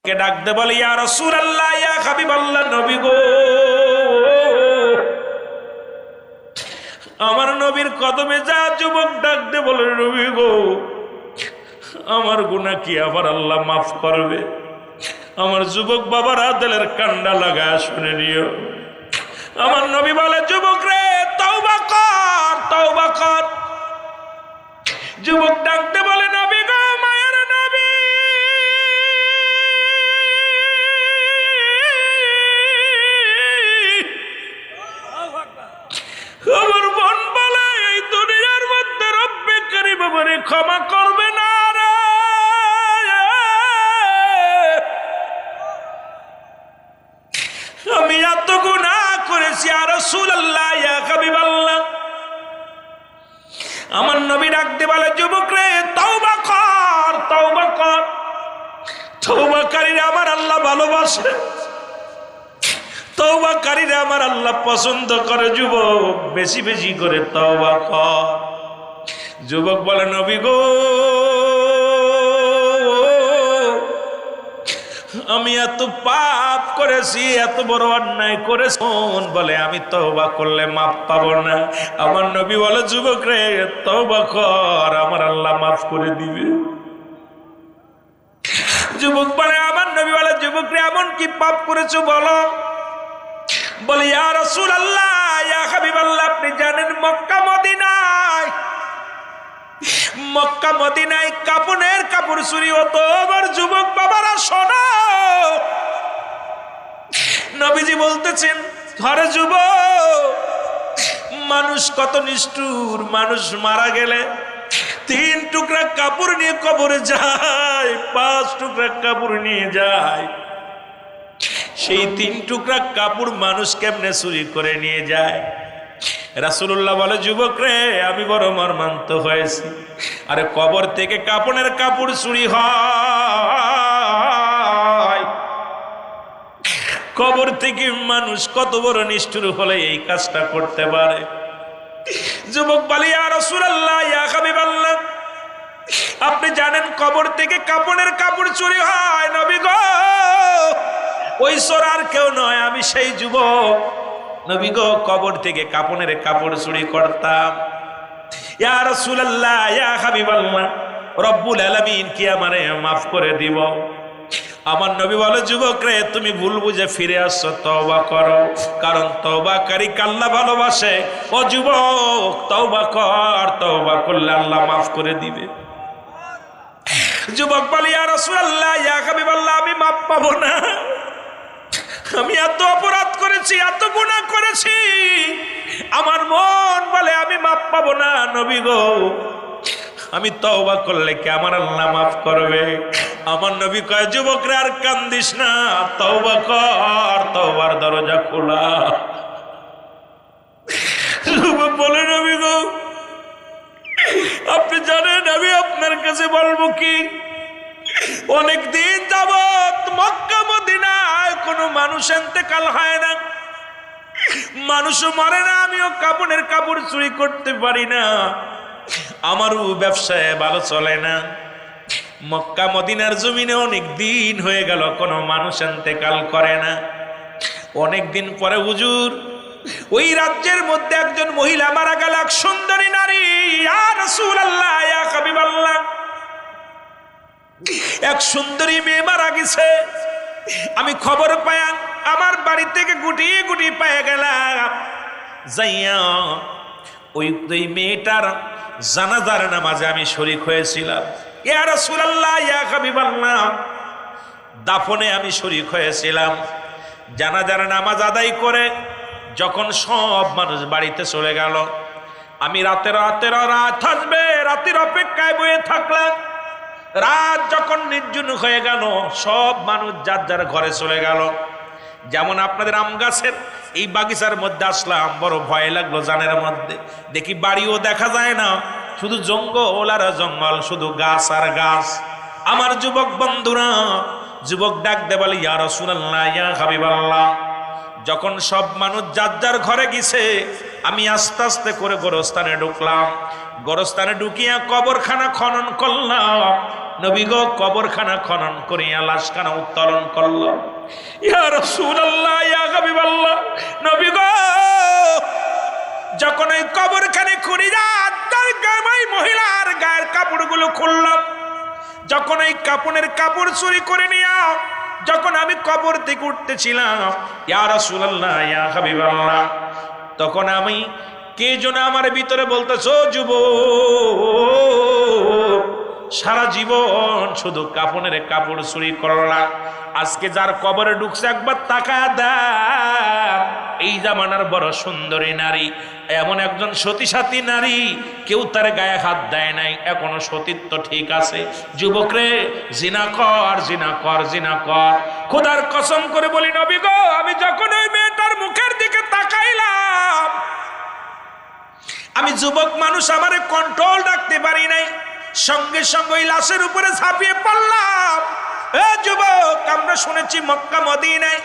কে ডাকতে বলে ইয়া রাসূলুল্লাহ ইয়া হাবিবাল্লাহ, নবী গো, আমার নবীর কদমে যা। যুবক ডাকতে বলে নবী গো, আমার গুনাহ কি আবার আল্লাহ মাফ করবে? আমার যুবক বাবার আদলের কান্ডা লাগা শুনে নিও। আমার নবী বলে যুবক রে, তওবা কর, তওবা কর। যুবক ডাকতে বলে নবী গো, মায়ের নবী, আমার বোন বলে এই দুনিয়ার মধ্যে রব্বে কারীম আমারে ক্ষমা করবে না রে। আমি এত গুনাহ করেছি ইয়া রাসূলুল্লাহ ইয়া হাবিবাল্লাহ। আমার নবী ডাকতে বলে যুবক রে, তওবা কর, তওবা কর। তওবাকারীরা আমার আল্লাহ ভালোবাসে, তওবাকারীরা আমার আল্লাহ পছন্দ করে। যুবক বেশি বেশি করে তওবা কর। যুবক বলে নবী গো, আমি এত পাপ করেছি, এত বড় অন্যায় করেছি, বলে আমি তওবা করলে মাফ পাবো না। আমার নবী বলে যুবক রে, তওবা কর, আমার আল্লাহ মাফ করে দিবে। যুবক বলে আমার নবী বলে যুবক রে, এমন কি পাপ করেছো বলো? বলে ইয়া রাসূলুল্লাহ ইয়া হাবিবাল্লাহ, আপনি জানেন মক্কা মদিনায়, মক্কা মদিনায় কাপড়ের কাপড় চুরি হতো। আমার যুবক বাবারা শোনো, নবীজি বলতেছেন ঘরে যুবক, মানুষ কত নিষ্ঠুর, মানুষ মারা গেলে 3 টুকরা কাপড় নিয়ে কবরে যায়, 5 টুকরা কাপড় নিয়ে যায়। সেই 3 টুকরা কাপড় মানুষ কেমনে চুরি করে নিয়ে যায়? রাসূলুল্লাহ বলে যুবক রে, আমি বড় মর্মান্ত হয়েছি। আরে কবর থেকে কাপড়ের কাপড় চুরি হয়, কবর থেকে মানুষ কত বড় নিষ্ঠুর হলে এই কাজটা করতে পারে? যুবক বলে ইয়া রাসূলুল্লাহ ইয়া হাবিবাল্লাহ, আপনি জানেন কবর থেকে কাপড়ের কাপড় চুরি হয়। নবী গো, ওই চোর আর কেউ নয়, আমি সেই যুবক। নবী গো, কবর থেকে কাপড়ের কাপড় চুরি করতাম। ইয়া রাসূলুল্লাহ ইয়া হাবিবাল্লাহ, রব্বুল আলামিন কি আমারে মাফ করে দিব? আমার নবী বলে যুবক রে, তুমি ভুল বুঝে ফিরে আসছো, তওবা করো, কারণ তওবাকারী আল্লাহ ভালোবাসে। ও যুবক, তওবা কর, তওবা করলে আল্লাহ মাফ করে দিবে। যুবক বলে ইয়া রাসূলুল্লাহ ইয়া হাবিবাল্লাহ, আমি মাফ পাবো না, আমি এত অপরাধ করেছি, এত গুনাহ করেছি, আমার মন বলে আমি মাফ পাবো না। নবী গো, আমি তওবা করলে কি আমার আল্লাহ মাফ করবে? আমার নবী কয় যুবক রে, আর কান্দিস না, তওবা কর, তওবার দরজা খোলা। যুবক বলে নবী গো, আপনি জানেন আমি আপনার কাছে বলবো কি? অনেক দিন যাবত মক্কা মদিনায় কোনো মানুষ ইন্তেকাল হয় না, মানুষও মরে না, আমিও কাপড়ের কাপড় চুরি করতে পারি না, আমারও ব্যবসায় ভালো চলে না। মক্কা মদিনার জমিনে অনেক দিন হয়ে গেল কোনো মানুষ ইন্তেকাল করে না। অনেক দিন পরে হুজুর, ওই রাজ্যের মধ্যে একজন মহিলা মারা গেল, এক সুন্দরী নারী। ইয়া রাসূলুল্লাহ ইয়া হাবিবাল্লাহ, এক সুন্দরী মেয়ে মারা গেছে। আমি খবর পাই, আমার বাড়ি থেকে গুটিয়ে গুটিয়ে পেয়ে গেলাম, যাইয়া ওই মেয়েটার জানাজার নামাজে আমি শরীক হয়েছিলাম। ইয়া রাসূলুল্লাহ ইয়া হাবিবাল্লাহ, দাফনে আমি শরীক হয়েছিলাম। জানাজার নামাজ আদায় করে যখন সব মানুষ বাড়িতে চলে গেল, আমি রাতের রাত আসবে, রাতের অপেক্ষায় বসে থাকলাম। রাত যখন নির্জন হয়ে গেল, সব মানুষ যার যার ঘরে চলে গেল। যেমন আপনাদের আম গাছের এই বাগিচার মধ্যে আসলাম, বড় ভয় লাগলো। জানের মধ্যে দেখি বাড়িও দেখা যায় না, শুধু জঙ্গল আর জঙ্গল, শুধু গাছ আর গাছ। আমার যুবক বন্ধুরা, যুবক ডাক দে বলে ইয়া রাসূলুল্লাহ ইয়া হাবিবাল্লাহ, যখন সব মানুষ যার যার ঘরে গেছে, আমি আস্তে আস্তে করে গোরস্থানে ঢুকলাম। গোরস্থানে ঢুকিয়া কবরখানা খনন করলাম। নবী গো কবরখানা খনন করিয়া লাশখানা উত্তোলন করলো। ইয়া রাসূলুল্লাহ, ইয়া হাবিবাল্লাহ, নবী গো যখন এই কবরখানে খুঁড়িয়া তার গায়ে মহিলার গায়ের কাপড়গুলো খুললাম, যখন এই কাপড়ের কাপড় চুরি করে নিয়া যখন আমি কবর থেকে উঠতেছিলাম, ইয়া রাসূলুল্লাহ, ইয়া হাবিবাল্লাহ, তখন আমি কে যেন আমার ভিতরে বলতেছো, যুবক সারা জীবন শুধু কাপড়ের কাপড় চুরি করলা, আজকে যার কবরে ঢুকছে একবার তাকায় দেখ, এই জামানার বড় সুন্দরী নারী, এমন একজন সতী সাথী নারী, কেউ তার গায়ে হাত দেয় নাই, এখনো সতীত্ব ঠিক আছে। যুবক রে, জিনা কর, জিনা কর, জিনা কর। খোদার কসম করে বলি নবী গো, আমি যখন ওই মেয়েটার মুখের দিকে তাকাইলাম, আমি যুবক মানুষ, আমারে কন্ট্রোল রাখতে পারি নাই, সঙ্গে সঙ্গে ওই লাশের উপরে ঝাঁপিয়ে পড়লাম। এ যুবক, আমরা শুনেছি মক্কা মদিনায়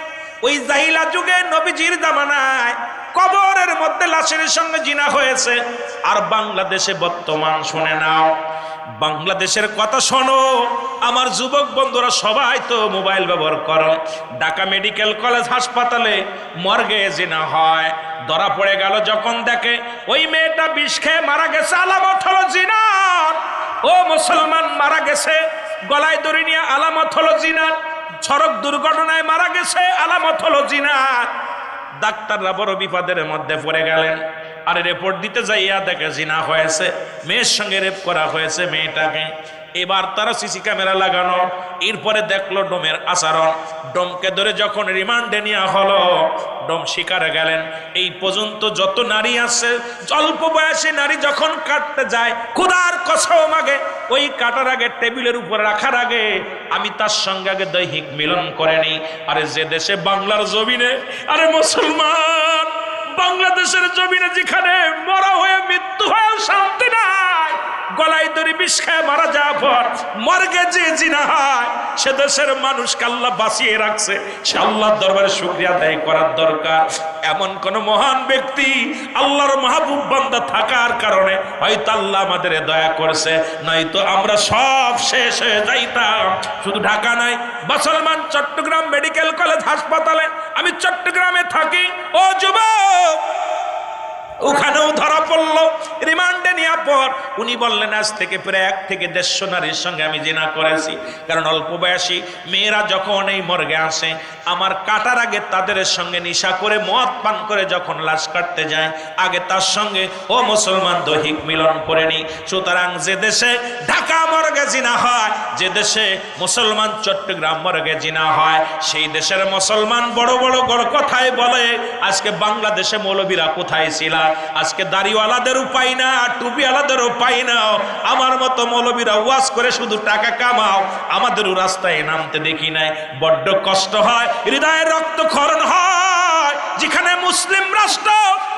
ওই জাহিলা যুগে নবীজির জামানায় কবরের মধ্যে লাশের সঙ্গে জিনা হয়েছে, আর বাংলাদেশে বর্তমান শুনে নাও, বাংলাদেশের কথা শোনো আমার যুবক বন্ধুরা, সবাই তো মোবাইল ব্যবহার করো। ঢাকা মেডিকেল কলেজ হাসপাতালে মর্গে জিনা হয়, ধরা পড়ে গেল যখন দেখে ওই মেয়েটা বিষ খেয়ে মারা গেছে, আলামত হলো জিনার। ও মুসলমান, মারা গেছে গলায় দড়ি নিয়ে, আলামত হলো জিনার। সড়ক দুর্ঘটনায় মারা গেছে, আলামত হলো জিনার। ডাক্তাররা বড় বিপদের মধ্যে পড়ে গেলেন। আরে রিপোর্ট দিতে যাইয়া দেখে জিনা হয়েছে, মেয়ের সঙ্গে রেপ করা হয়েছে মেয়েটাকে। এবার তারা সিসি ক্যামেরা লাগানো, এরপরে দেখলো ডোমের আচরণ, ডোমকে ধরে যখন রিমান্ডে নেওয়া হলো, ডোম শিকারে গেলেন। এই পর্যন্ত যত নারী আছে, অল্প বয়সী নারী যখন কাটতে যায়, খোদার কসম আগে ওই কাটার আগে, টেবিলের উপরে রাখার আগে আমি তার সঙ্গে আগে দৈহিক মিলন করে নিই। আরে যে দেশে বাংলার জমিনে, আরে মুসলমান, বাংলাদেশের জমিনে যেখানে মরা হয়ে মৃত্যু হয়েও শান্তি নাই, গলায় দড়ি বিষ খায় মারা যাওয়ার পর মর্গে যে জিনা হয়, সে দেশের মানুষকে আল্লাহ বাঁচিয়ে রাখছে, সে আল্লাহর দরবারে শুকরিয়া আদায় করার দরকার। এমন কোন মহান ব্যক্তি, আল্লাহর মাহবুব বান্দা থাকার কারণে হয়তো আল্লাহ আমাদের দয়া করেছে, নয়তো আমরা সব শেষ হয়ে যাইতাম। শুধু ঢাকা নাই, মুসলমান চট্টগ্রাম মেডিকেল কলেজ হাসপাতালে, আমি চট্টগ্রামে থাকি। ও যুবক, ওখানেও ধরা পড়লো, রিমান্ডে নেওয়ার পর উনি বললেন আজ থেকে প্রায় 1 থেকে 150 নারীর সঙ্গে আমি জিনা করেছি। কারণ অল্প বয়সী মেয়েরা যখন এই মর্গে আসে, আমার কাটার আগে তাদের সঙ্গে নিশা করে মদ পান করে যখন লাশ কাটতে যায়, আগে তার সঙ্গে ও মুসলমান দৈহিক মিলন করে নি। সুতরাং যে দেশে ঢাকা মর্গে জিনা হয়, যে দেশে মুসলমান চট্টগ্রাম মর্গে জিনা হয়, সেই দেশের মুসলমান বড় বড় কথায় বলে আজকে বাংলাদেশে মৌলবীরা কোথায় ছিল, আজকে দাড়িওয়ালাদের উপায় না, টুপিওয়ালাদেরও পাই না, আমার মতো মৌলবীরা ওয়াজ করে শুধু টাকা কামাও, আমাদেরও রাস্তায় নামতে দেখি নাই। বড্ড কষ্ট হয়, হৃদয়ের রক্তক্ষরণ হয়, যেখানে মুসলিম রাষ্ট্র,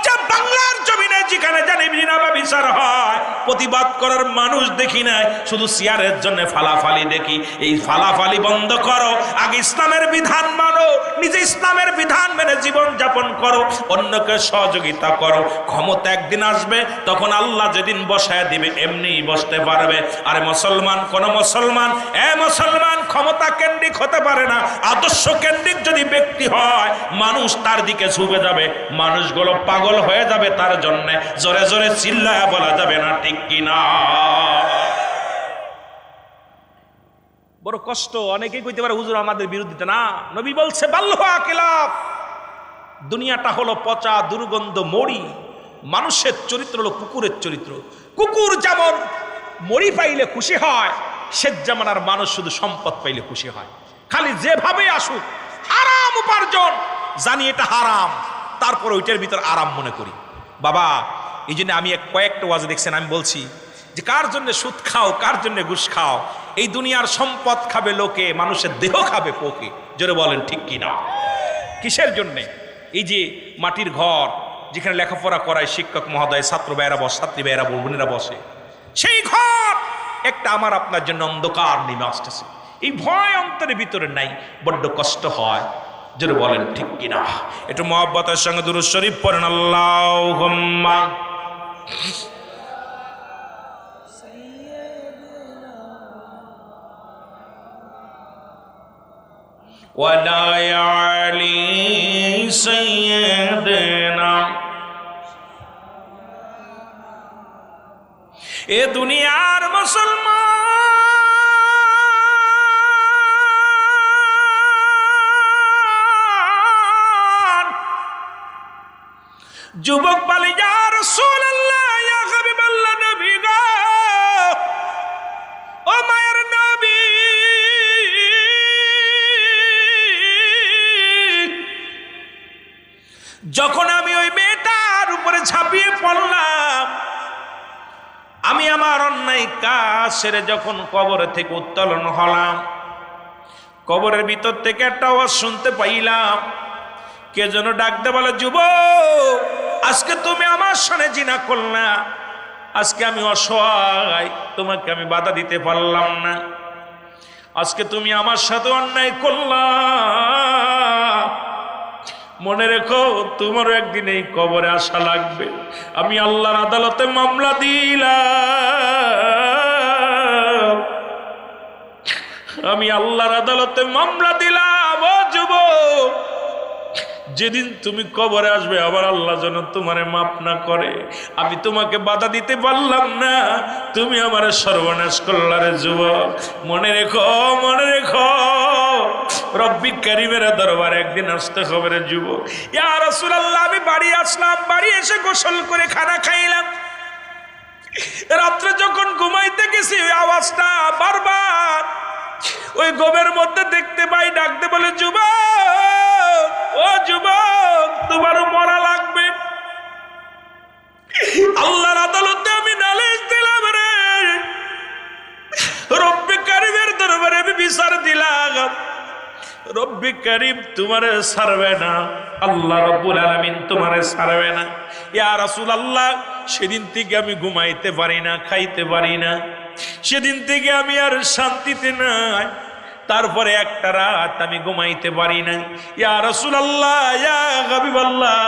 যে বাংলার জমিনে যেখানে জানি বিনা বিচার হয়, প্রতিবাদ করার মানুষ দেখি নাই, শুধু চেয়ারের জন্য ফালাফালি দেখি। এই ফালাফালি বন্ধ করো, আগে ইসলামের বিধান মানো, নিজে ইসলামের বিধান মেনে জীবন যাপন করো, অন্যকে সহযোগিতা করো। ক্ষমতা একদিন আসবে, তখন আল্লাহ যেদিন বসায় দিবে এমনিই বসতে পারবে। আরে মুসলমান, কোন মুসলমান, মুসলমান ক্ষমতা কেন্দ্রিক হতে পারে না, আদর্শ কেন্দ্রিক যদি ব্যক্তি হয়, মানুষ তার দিকে ঝুঁকে যাবে, মানুষগুলো পাগল হয়ে যাবে তার জন্য, জোরে জোরে চিল্লায়া বলা যাবে না, ঠিক কিনা? বড় কষ্ট। অনেকেই কইতে পারে হুজুর আমাদের বিরোধিতা না, নবী বলছে বাল্লুহা কিলাফ, দুনিয়াটা হলো পচা দুর্গন্ধ মরি, মানুষের চরিত্র হলো কুকুরের চরিত্র। কুকুর যেমন মরি পাইলে খুশি হয়, শেষ জামানার মানুষ শুধু সম্পদ পাইলে খুশি হয়। খালি যেভাবে আসুক, হারাম উপার্জন, জানি এটা হারাম, তারপর ওইটার ভিতর আরাম মনে করি। বাবা, এই জন্য আমি কয়েকটা ওয়াজ দেখছেন, আমি বলছি যে কার জন্য সুদ খাও, কার জন্য ঘুষ খাও, এই দুনিয়ার সম্পদ খাবে লোকে, মানুষের দেহ খাবে পোকে। জোরে বলেন ঠিক কিনা? কিসের জন্যে? এই যে মাটির ঘর যেখানে লেখাপড়া করায় শিক্ষক মহোদয়, ছাত্র ভাইয়েরা বসে, ছাত্রী ভাইয়েরা বোনেরা বসে, সেই ঘর একটা আমার আপনার জন্য অন্ধকার নেমে আসতেছে, এই ভয় অন্তরের ভিতরে নাই, বড্ড কষ্ট হয়। জোরে বলেন ঠিক কিনা? একটু মহব্বতের সঙ্গে দুরূদ শরীফ পড়েন, আল্লাহুম্মা ولا يعلي سيدنا এ দুনিয়ার মুসলমান যুবক বলে ইয়া রাসূলুল্লাহ ইয়া হাবিবাল্লাহ নবী গো ও মায়ের নবী যখন আমি ওই মেয়েটার উপরে ঝাঁপিয়ে পড়লাম আমি আমার অন্যায় কাজ সেরে যখন কবর থেকে উত্তোলন হলাম কবরের ভিতর থেকে একটা আওয়াজ শুনতে পাইলাম কে যেন ডাকতে বলে যুবক আজকে তুমি আমার সাথে জিনা করলা আজকে আমি অসহায় তোমাকে আমি বাধা দিতে পারলাম না আজকে তুমি আমার সাথে অন্যায় করলা মনে রেখো তোমারও একদিন এই কবরে আসা লাগবে আমি আল্লাহর আদালতে মামলা দিলাম আমি আল্লাহর আদালতে মামলা দিলাম ও যুবক যেদিন তুমি কবরে আসবে আবার আল্লাহ যেন তোমারে মাফ না করে আমি তোমাকে বাধা দিতে পারলাম না তুমি আমারে সর্বনাশ করলা রে যুবক মনে রেখো রব্বি কারীমের দরবারে একদিন আসতে হবে রে যুবক ইয়া রাসূলুল্লাহ আমি বাড়ি আসলাম বাড়ি এসে গোসল করে খানা খাইলাম রাত্রে যখন ঘুমাইতে গেছি ওই আওয়াজটা বারবার ওই গবের মধ্যে দেখতে পাই ডাকতে বলে যুবক ও যুবক তোমারও মরা লাগবে আল্লাহর আদালতে আমি নালিশ দিলাম রে রব্বি কারীমের দরবারে আমি বিচার দিলাম রব্বি কারীম তোমারে ছাড়বে না আল্লাহ রাব্বুল আলামিন তোমারে ছাড়বে না ইয়া রাসূলুল্লাহ সেদিন থেকে আমি ঘুমাইতে পারি না খাইতে পারি না সেদিন থেকে আমি আর শান্তিতে নাই তারপরে একটা রাত আমি ঘুমাইতে পারি না ইয়া রাসূলুল্লাহ ইয়া হাবিবাল্লাহ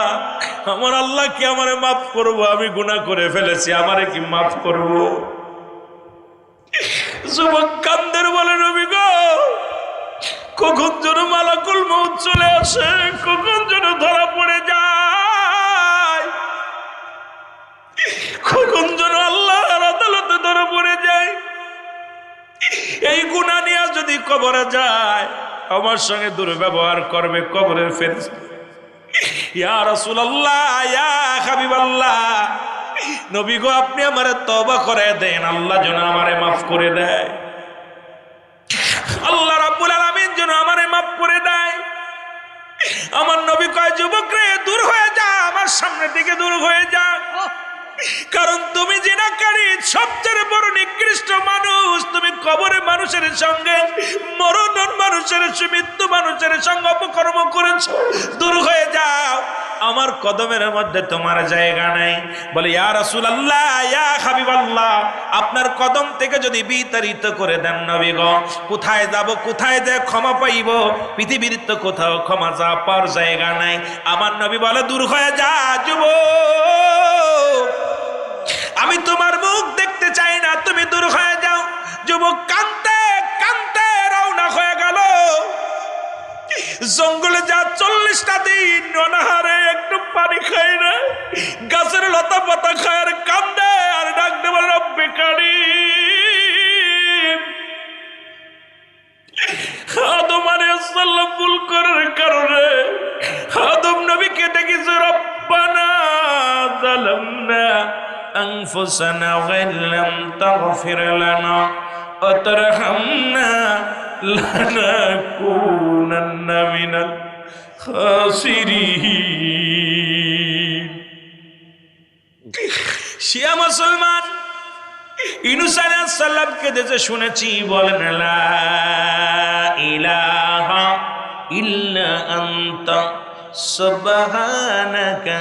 আমার আল্লাহ কি আমারে মাফ করবো আমি গুনাহ করে ফেলেছি আমারে কি মাফ করবো যুবক কান্দের বলে নবী গো কখন যেন মালাকুল মউত চলে আসে কখন যেন ধরা পড়ে যায় কখন যেন আল্লাহর আদালতে ধরা পড়ে যায় এই গুনাহ নিয়ে যদি কবরে যায় আমার সঙ্গে দুর্ব্যবহার করবে কবরের ফেরেশতা ইয়া রাসূলুল্লাহ ইয়া হাবিবাল্লাহ নবী গো আপনি আমারে তওবা করে দেন আল্লাহ যেন আমারে মাফ করে দেয় আল্লাহ রাব্বুল আলামিন যেন আমারে মাফ করে দেয় আমার নবী কয় যুবক রে দূর হয়ে যা আমার সামনে থেকে দূর হয়ে যা কারণ তুমি জিনাকারী সবচেয়ে বড় নিকৃষ্ট মানুষ তুমি কবরে মানুষের সঙ্গে মরণ মানুষের মৃত্যু মানুষের সঙ্গে অপকর্ম করেছো দূর হয়ে যাও আমার কদমের মধ্যে তোমার জায়গা নাই বলে ইয়া রাসূলুল্লাহ ইয়া হাবিবাল্লাহ আপনার কদম থেকে যদি বিতাড়িত করে দেন নবী গো কোথায় যাব কোথায় যে ক্ষমা পাইব পৃথিবীর তো কোথাও ক্ষমা চাওয়ার জায়গা নাই আমার নবী বলে দূর হয়ে যা যুবক আমি তোমার মুখ দেখতে চাই না তুমি দূর হয়ে যাও যুবক কাঁদতে কাঁদতে রওনা হয়ে গেল জঙ্গলে যা 40টা দিন অনাহারে একটু পানি খায় না গাছের লতা পাতা খায় আর কান্দে আর ডাকতে বলে রব্বি কারীম আদম আলাইহিস সালাম ভুল করার কারণে আদম নবীকে ডেকেছে রব্বানা যালামনা আনফুসানা ওয়া লাম তাগফির লানা ওয়া তারহামনা লানাকুনান্না মিনাল খাসিরিন শিয়া মুসলমান ইউনূস আলাইহিস সালামকে দেখে শুনেছি বলেন লা ইলাহা ইল্লা আনতা সুবহানাকা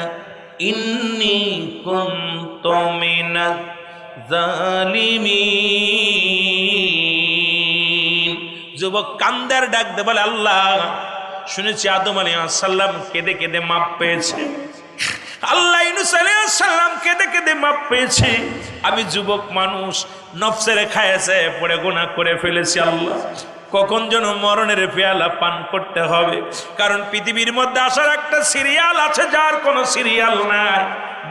ইন্নী কুনতু মিনাজ জালিমিন যুবক কান্দার ডাক দে বলে আল্লাহ শুনেছি আদম আলাইহিস সালাম কেঁদে কেঁদে মাপ পেয়েছে আল্লাহ ইউনূস আলাইহিস সালাম কেঁদে কেঁদে মাপ পেয়েছে আমি যুবক মানুষ নফসের খায়েছে পড়ে গুনাহ করে ফেলেছি আল্লাহ কখন যেন মরণের পেয়ালা পান করতে হবে। কারণ পৃথিবীর মধ্যে আসার একটা সিরিয়াল আছে, যার কোনো সিরিয়াল নাই।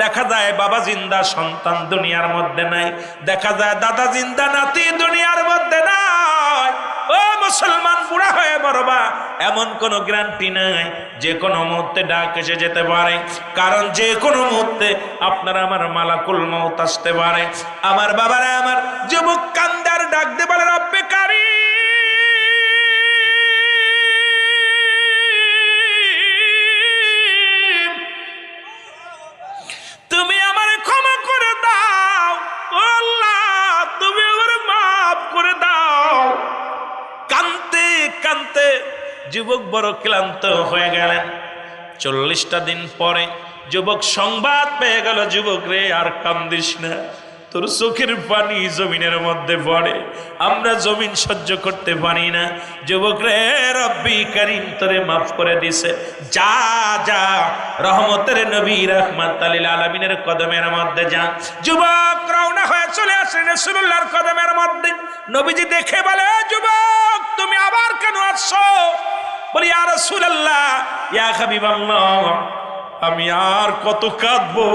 দেখা যায় বাবা জিন্দা, সন্তান দুনিয়ার মধ্যে নাই। দেখা যায় দাদা জিন্দা, নাতি দুনিয়ার মধ্যে নাই। ও মুসলমান, বুড়া হয়ে মরবা এমন কোনো গ্যারান্টি নাই। যে কোনো মুহূর্তে ডাক এসে যেতে পারে। কারণ যে কোনো মুহূর্তে আপনার আমার মালাকুল মউত আসতে পারে। আমার বাবারা, আমার যুবক কান্দার ডাক দে বলে, রব্বে কারীম, তুমি আমারে ক্ষমা করে দাও। আল্লাহ, তুমি আমারে মাফ করে দাও। কানতে কানতে যুবক বড় ক্লান্ত হয়ে গেলেন। 40টা দিন পরে যুবক সংবাদ পেয়ে গেল, যুবক রে আর কান্দিস না, তোর চোখের পানি জমিনের মধ্যে পড়ে, আমরা জমিন সহ্য করতে পারি না। যুবক রে, রব্বি কারীম তোরে মাফ করে দিছে, যা যা রহমতের নবী রাহমাতুল লিল আলামিনের কদমের মধ্যে যা। যুবক রওনা হয়ে চলে আসলেন রাসূলুল্লাহর কদমের মধ্যে। নবীজি দেখে বলে, যুবক তুমি আবার কেন আসছো? বলি, ইয়া রাসূলুল্লাহ, ইয়া হাবিবাল্লাহ, আমি আর কত কাঁদবো,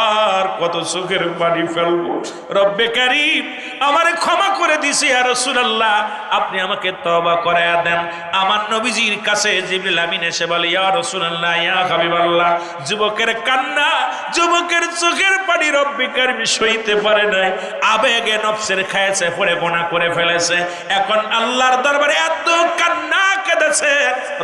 আর কত চোখের পানি ফেলবো। রব্বে কারীম আমারে ক্ষমা করে দিছে ইয়া রাসূলুল্লাহ, আপনি আমাকে তওবা করায়া দেন। আমার নবীজির কাছে জিবরিল আমিন এসে বলে, ইয়া রাসূলুল্লাহ, ইয়া হাবিবাল্লাহ, যুবকের কান্না, যুবকের চোখের পানি রব্বে কারীম সইতে পারে নাই। আবেগে নফসের খায়েছে, পড়ে গোনাহ করে ফেলেছে। এখন আল্লাহর দরবারে এত কান্না কেঁদেছে,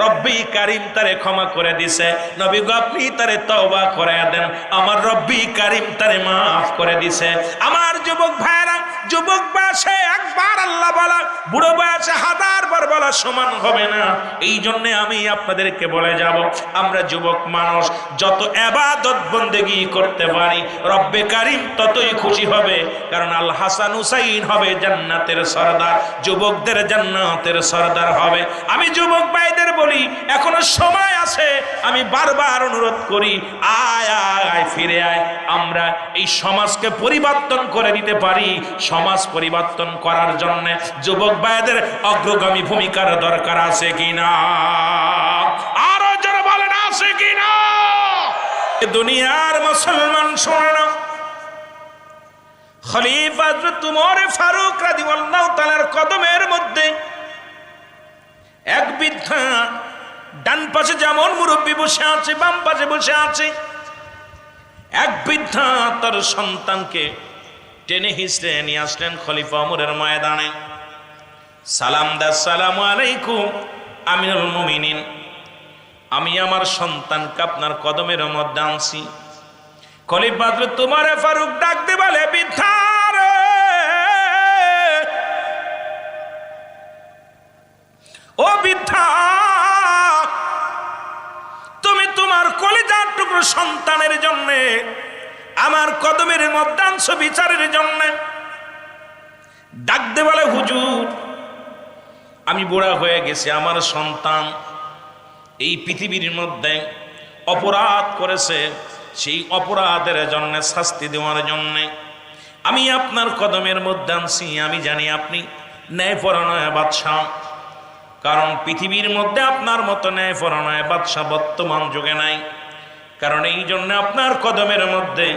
রব্বি কারীম তারে ক্ষমা করে দিছে। নবী গো, আপনি তারে তওবা করায়া দেন, আমার রব্বি কারীম তারে মাফ করে দিছে। আমার যুবক ভাইরা, যুবক বয়সে একবার আল্লাহ বলা, বুড়ো বয়সে 1000 বার বলা সমান হবে না। এই জন্য আমি আপনাদেরকে বলে যাব, আমরা যুবক মানুষ যত ইবাদত বন্দেগী করতে পারি, রব্বে কারীম ততই খুশি হবে। কারণ আল হাসান হুসাইন হবে জান্নাতের সরদার, যুবকদের জান্নাতের সরদার হবে। আমি যুবক ভাইদের বলি, এখনো সময় আছে। আমি বারবার অনুরোধ করি, আয় আয়, ফিরে আয়। আমরা এই সমাজকে পরিবর্তন করে দিতে পারি। সমাজ পরিবর্তন করার জন্য যুবক ভাইদের অগ্রগামী ভূমিকার দরকার আছে কিনা? আরো যারা বলেন আছে কিনা? দুনিয়ার মুসলমান শোনে না, খলিফা হযরত উমর ফারুক রাদিয়াল্লাহু তাআলার কদমের মধ্যে এক বৃদ্ধা, ডান পাশে যেমন মুরব্বী বসে আছে, বাম পাশে বসে আছে। এক বৃদ্ধা তার সন্তানকে টেনে হিঁচড়ে নিয়ে আসলেন খলিফা ওমরের ময়দানে। সালাম দা, আসসালামু আলাইকুম আমিরুল মুমিনিন, আমি আমার সন্তানকে আপনার কদমের মধ্যে আনছি। খলিফা হযরত উমর ফারুক ডাক দিয়ে বলে, বৃদ্ধা রে, ও বৃদ্ধা, তুমি তোমার কলিজার টুকরো সন্তানের জন্য আমার কদমের মধ্যে আনছো বিচারের জন্য। ডাক দে বলে, হুজুর, আমি বুড়া হয়ে গেছি, আমার সন্তান এই পৃথিবীর মধ্যে অপরাধ করেছে, সেই অপরাধের জন্য শাস্তি দেওয়ার জন্য আমি আপনার কদমের মধ্যে আনছি। আমি জানি আপনি ন্যায়পরায়ণ বাদশাহ, কারণ পৃথিবীর মধ্যে আপনার মতো ন্যায়পরায়ণ বাদশাহ বর্তমান যুগে নাই। কারণ এই জন্য আপনার কদমের মধ্যে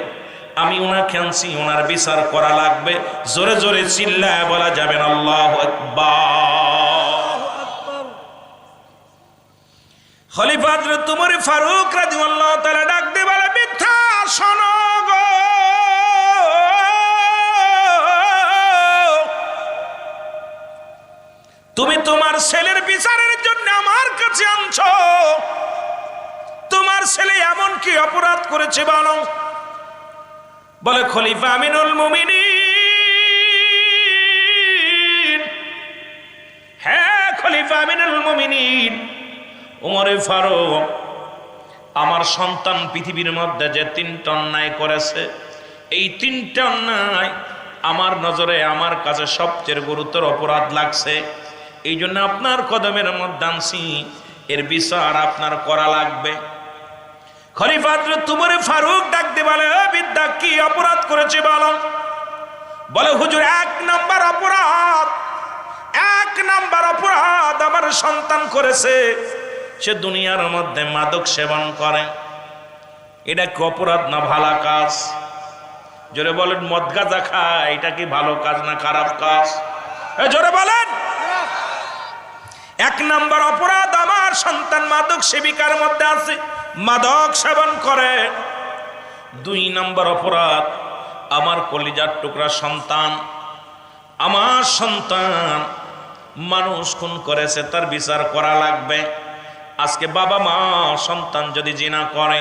আমি ওনাকে আনছি, ওনার বিচার করা লাগবে। জোরে জোরে চিল্লায় বলা যাবে না আল্লাহু আকবার। খলিফা হযরত উমর ফারুক রাদিয়াল্লাহু তাআলা ডাক দিয়ে বলে, বৃদ্ধা শোনো গো, তুমি তোমার ছেলের বিচারের জন্য আমার কাছে আনছো। তোমার ছেলে এমন কি অপরাধ করেছে বলো? বলে, খলিফা আমিনুল মুমিনিন, হ্যাঁ খলিফা আমিনুল মুমিনিন উমরে ফারুক, আমার সন্তান পৃথিবীর মধ্যে যে 3টা অন্যায় করেছে, এই 3টা অন্যায় আমার নজরে, আমার কাছে সবচেয়ে গুরুতর অপরাধ লাগছে। এই জন্য আপনার কদমের মধ্যে আনছি, এর বিচার আপনার করা লাগবে। খলিফা হযরত উমর ফারুক ডাক দিয়ে বলে, ও বিদ্যা, কি অপরাধ করেছে বলো? বলে, হুজুর, 1 নম্বর অপরাধ, 1 নাম্বার অপরাধ আমার সন্তান করেছে, সে দুনিয়ার মধ্যে মাদক সেবন করে। এটা কি অপরাধ না ভালো কাজ? জোরে বলেন। মদ গাঁজা খায়, এটা কি ভালো কাজ না খারাপ কাজ? জোরে বলেন। এক নাম্বার অপরাধ আমার সন্তান মাদক সেবিকার মধ্যে আছে, মাদক সেবন করে। দুই নাম্বার অপরাধ আমার কলিজার টুকরা সন্তান, আমার সন্তান মানুষ খুন করেছে, তার বিচার করা লাগবে। আজকে বাবা মা সন্তান যদি জিনা করে,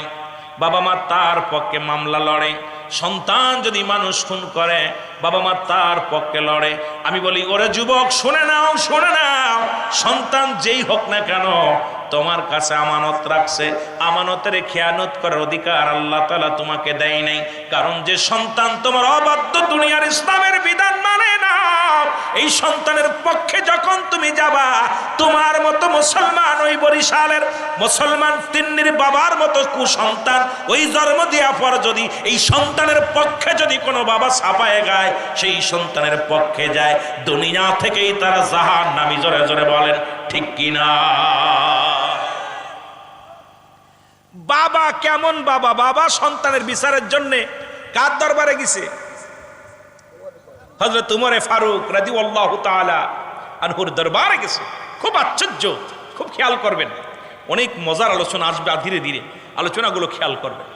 বাবা মা তার পক্ষে মামলা লড়ে। সন্তান যদি মানুষ খুন করে, বাবা মা তার পক্ষে লড়ে। আমি বলি, ওরে যুবক, শুনে নাও, শুনে নাও, সন্তান যেই হোক না কেন তোমার কাছে আমানত রাখছে। আমানতের খেয়ানত করার অধিকার আল্লাহ তাআলা তোমাকে দেয় নাই। কারণ যে সন্তান তোমার অবাধ্য, দুনিয়ার ইসলামের বিধান মানে না, এই সন্তানের পক্ষে যখন তুমি যাবা, তোমার মতো মুসলমান, ওই বরিশালের মুসলমান তিন্নির বাবার মতো কুসন্তান ওই জন্ম দেওয়ার পর যদি এই সন্তানের পক্ষে যদি কোনো বাবা ছাপায় গায়, সেই সন্তানের পক্ষে যায়, দুনিয়া থেকেই তারা জাহান্নামী। জোরে জোরে বলেন ঠিক কিনা? বাবা কেমন বাবা? বাবা সন্তানের বিচারের জন্য কার দরবারে গেছে? হযরত উমর ফারুক রাদিয়াল্লাহু তাআলা আনহুর দরবারে গেছে। খুব আশ্চর্য, খুব খেয়াল করবেন, অনেক মজার আলোচনা আসবে, ধীরে ধীরে আলোচনাগুলো খেয়াল করবেন।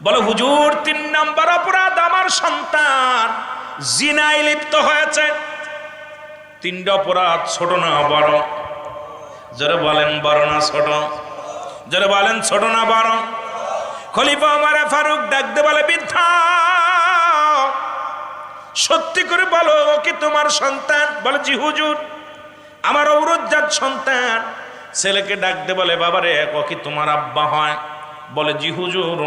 বলে, হুজুর, 3 নাম্বার অপরাধ আমার সন্তান জিনায় লিপ্ত হয়েছে। 3টা অপরাধ, ছোট না বড়? জোরে বলেন, বড় না ছোট? জোরে বলেন, ছোট না বড়? খলিফা ওমর ফারুক ডাকতে বলে, বৃদ্ধা, সত্যি করে বলো, ও কি তোমার সন্তান? বলে, জি হুজুর, আমার ঔরজ্জাত সন্তান। ছেলেকে ডাকতে বলে, বাবারে, ও কি তোমার আব্বা হয়? বলে, জি হুজুর,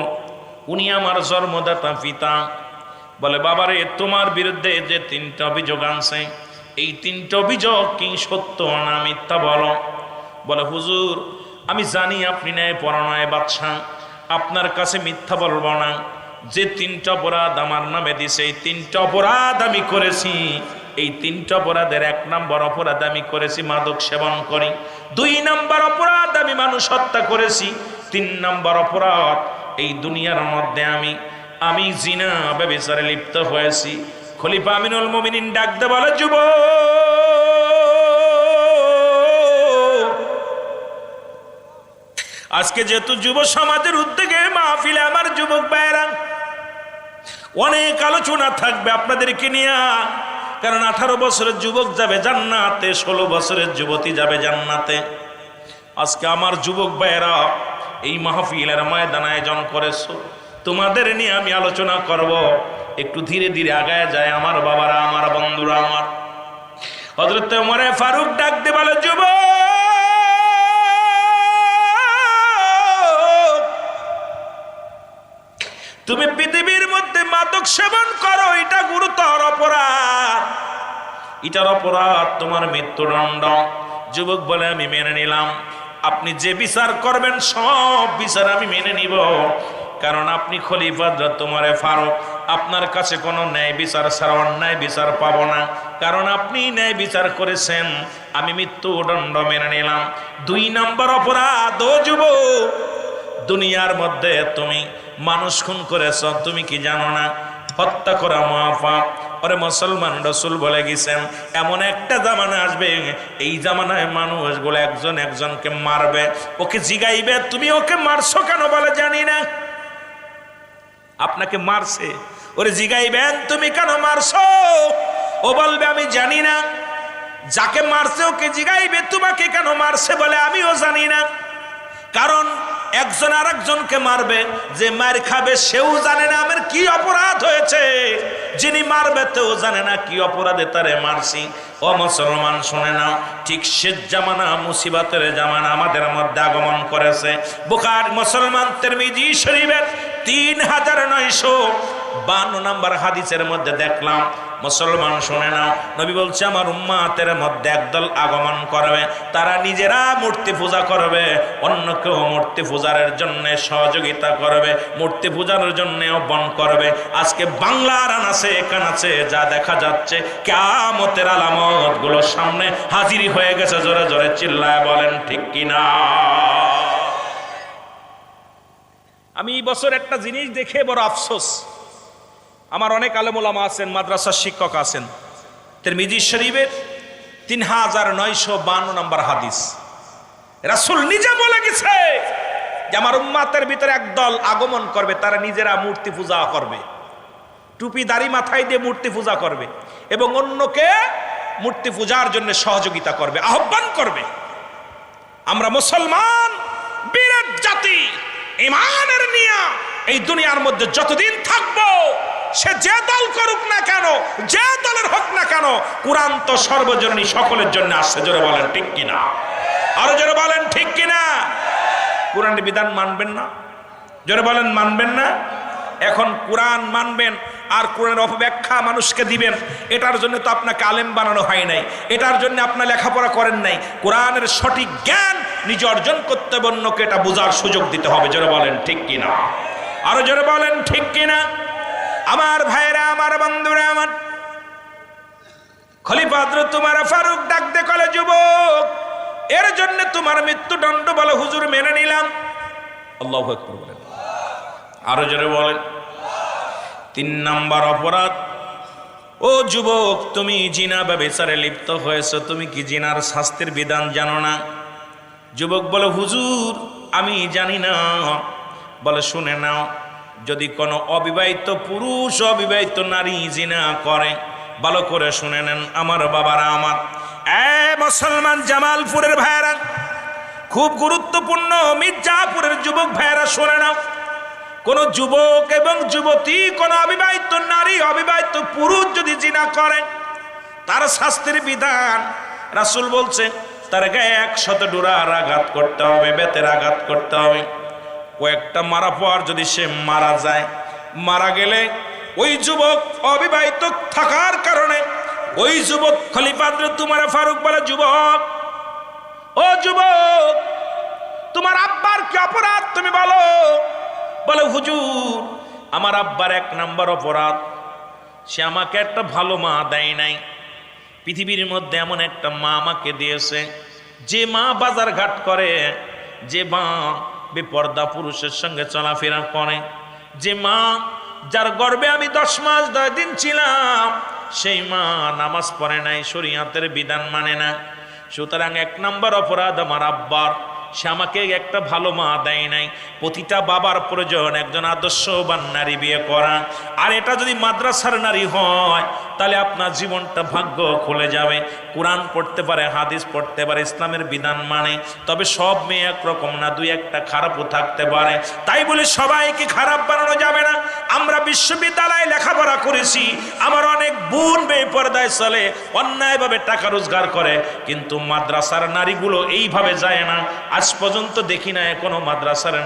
উনি আমার জন্মদাতা পিতা। বলে, বাবারে, তোমার বিরুদ্ধে যে 3টা অভিযোগ আনছে, এই 3টা অভিযোগ কি সত্য না মিথ্যা বলো? বলে, হুজুর, আমি জানি আপনি ন্যায় পরায়ণ বাদশা, আপনার কাছে মিথ্যা বলবো না। যে 3টা অপরাধ আমার নামে দিছে, এই 3টা অপরাধ আমি করেছি। এই 3টা অপরাধের 1 নাম্বার অপরাধ আমি করেছি মাদক সেবন করি। 2 নাম্বার অপরাধ আমি মানুষ হত্যা করেছি। 3 নাম্বার অপরাধ এই দুনিয়ার মধ্যে আমি জিনা ব্যভিচারে লিপ্ত হয়েছি। খলিফা আমিনুল মুমিনিন ডাকতে বলে, যুবক, আজকে যেহেতু যুব সমাজের উদ্যোগে মাহফিলে আমার যুবক ভাইরা, অনেক আলোচনা থাকবে আপনাদেরকে নিয়ে। কারণ 18 বছরের যুবক যাবে জান্নাতে, 16 বছরের যুবতী যাবে জান্নাতে। আজকে আমার যুবক ভাইয়েরা এই মাহফিলের ময়দান আয়োজন করেছো, তোমাদের নিয়ে আমি আলোচনা করব। একটু ধীরে ধীরে আগায় যায় আমার বাবারা, আমার বন্ধুরা। আমার হযরত ওমর ফারুক ডাকতে বলে, যুবক, তুমি পৃথিবীর মধ্যে মাদক সেবন করো, এটা গুরুতর অপরাধ, এটার অপরাধ তোমার মৃত্যুদণ্ড। যুবক বলে, আমি মেনে নিলাম, আপনি যে বিচার করবেন সব বিচার আমি মেনে নিব। কারণ আপনি খলিফা তোমার ফারুক, আপনার কাছে কোনো ন্যায় বিচার ছাড়া অন্যায় বিচার পাবো না। কারণ আপনি ন্যায় বিচার করেছেন, আমি মৃত্যুদণ্ড মেনে নিলাম। 2 নাম্বার অপরাধ, ও যুবক, দুনিয়ার মধ্যে তুমি মানুষ খুন করেছ, তুমি কি জানো না হত্যা করা মহাপাপ? ওরে মুসলমান, রাসূল বলে গেছেন, এমন একটা জামানা আসবে, এই জামানায় মানুষগুলো একজন একজনকে মারবে। ওকে জিগাইবে, তুমি ওকে মারছো কেন? বলে, জানি না। আপনাকে মারছে, ওরে জিগাইবেন, তুমি কেন মারছো? ও বলবে, আমি জানি না। যাকে মারছে ওকে জিগাইবে, তোমাকে কেন মারছে? বলে, আমিও জানি না। কারণ একজন আরেকজনকে মারবে, যে মার খাবে সেও জানে না আমার কি অপরাধ হয়েছে, যিনি মারবে তেও জানে না কি অপরাধে তারে মারছি। ও মুসলমান, শুনে নাও, ঠিক সে জামানা, মুসিবতের জামানা আমাদের মধ্যে আগমন করেছে। বুখারী, মুসলমান, তিরমিজি শরীফের 3952 নম্বর হাদিসের মধ্যে দেখলাম, মুসলমান শুনে নাও, নবী বলছে আমার উম্মতের মধ্যে একদল আগমন করবে, তারা নিজেরা মূর্তি পূজা করবে, অন্য কেউ মূর্তি পূজার জন্য সহযোগিতা করবে, মূর্তি পূজার জন্য আহ্বান করবে। আজকে বাংলার আনাচে কানাচে যা দেখা যাচ্ছে, কিয়ামতের আলামত গুলো সামনে হাজির হয়ে গেছে। জোরে জোরে চিল্লায় বলেন ঠিক কিনা? আমি এই বছর একটা জিনিস দেখে বড় আফসোস, আমার অনেক আলেম ওলামা আছেন, মাদ্রাসার শিক্ষক আছেন, তিরমিজি শরীফের 3952 নম্বর হাদিস, রাসূল নিজে বলে গেছে যে আমার উম্মতের ভিতরে একদল আগমন করবে, তারা নিজেরা মূর্তি পূজা করবে, টুপি দাড়ি মাথায় দিয়ে মূর্তি পূজা করবে এবং অন্যকে মূর্তি পূজার জন্য সহযোগিতা করবে, আহ্বান করবে। আমরা মুসলমান বীরের জাতি, ঈমানের নিয়া এই দুনিয়ার মধ্যে যতদিন থাকবো, সে যে দল করুক না কেন, যে দলের হোক না কেন, কুরআন তো সর্বজনীন, সকলের জন্য আসছে। জোরে বলেন ঠিক কিনা? আরো জোরে বলেন ঠিক কিনা? কুরআনের বিধান মানবেন না? জোরে বলেন মানবেন না? এখন কুরআন মানবেন আর কুরআনের অপব্যাখ্যা মানুষকে দিবেন, এটার জন্য তো আপনাকে আলেম বানানো হয় নাই, এটার জন্য আপনার লেখাপড়া করেন নাই। কুরআনের সঠিক জ্ঞান নিজে অর্জন করতে হবে, অন্যকে এটা বোঝার সুযোগ দিতে হবে। জোরে বলেন ঠিক কিনা? আরো জোরে বলেন ঠিক কিনা? আমার ভাইরা, আমার বন্ধুরা, আমার খলিফা হযরত ওমর ফারুক ডাক দে কলে, যুবক, এর জন্য তোমার মৃত্যুদণ্ড বলে হুজুর মেনে নিলাম। আল্লাহু আকবার বলেন। আরো জোরে বলেন। 3 নম্বর অপরাধ, ও যুবক, তুমি জিনা ব্যভিচারে লিপ্ত হয়েছো, তুমি কি জিনার শাস্তির বিধান জানো না? যুবক বলে, হুজুর আমি জানি না। বলে, শুনে নাও, যদি কোনো অবিবাহিত পুরুষ অবিবাহিত নারী জিনা করে, ভালো করে শুনে নেন আমার বাবারা, আমার মুসলমান জামালপুরের ভাইরা, খুব গুরুত্বপূর্ণ, মির্জাপুরের যুবক ভাইরা শুনে নাও, কোন যুবক এবং যুবতী, কোন অবিবাহিত নারী অবিবাহিত পুরুষ যদি জিনা করে, তার শাস্তির বিধান রাসূল বলছে, তার গায়ে 100 ডোরার আঘাত করতে হবে, বেতের আঘাত করতে হবে। কয়েকটা মারা পর যদি সে মারা যায়, মারা গেলে ওই যুবক অবিবাহিত থাকার কারণে ওই যুবক, খলিফা হযরত ওমর ফারুক বলে, যুবক, ও যুবক, তোমার আব্বার কি অপরাধ তুমি বলো? বলে, হুজুর আমার আব্বার 1 নম্বর অপরাধ, সে আমাকে একটা ভালো মা দেয় নাই। পৃথিবীর মধ্যে এমন একটা মা আমাকে দিয়েছে, যে মা বাজার ঘাট করে, যে মা বেপর্দা পুরুষের সঙ্গে চলাফেরা করে, যে মা যার গর্ভে আমি 10 মাস 10 দিন ছিলাম, সেই মা নামাজ পড়ে নাই, শরীয়তের বিধান মানে না। সুতরাং 1 নম্বর অপরাধ আমার আব্বার, সে আমাকে একটা ভালো মা দেয় নাই। প্রতিটা বাবার প্রয়োজন একজন আদর্শবান নারী বিয়ে করা। আর এটা যদি মাদ্রাসার নারী হয়, তাহলে আপনার জীবনটা ভাগ্য খুলে যাবে। কোরআন পড়তে পারে, হাদিস পড়তে পারে, ইসলামের বিধান মানে, তবে সব মেয়ে একরকম না, 2-1টা খারাপও থাকতে পারে। তাই বলে সবাইকে খারাপ বানানো যাবে না। আমরা বিশ্ববিদ্যালয়ে লেখাপড়া করেছি, আমার অনেক বোন বেপরদায় চলে, অন্যায়ভাবে টাকা রোজগার করে, কিন্তু মাদ্রাসার নারীগুলো এইভাবে যায় না। আজ পর্যন্ত দেখি না কোনো মাদ্রাসার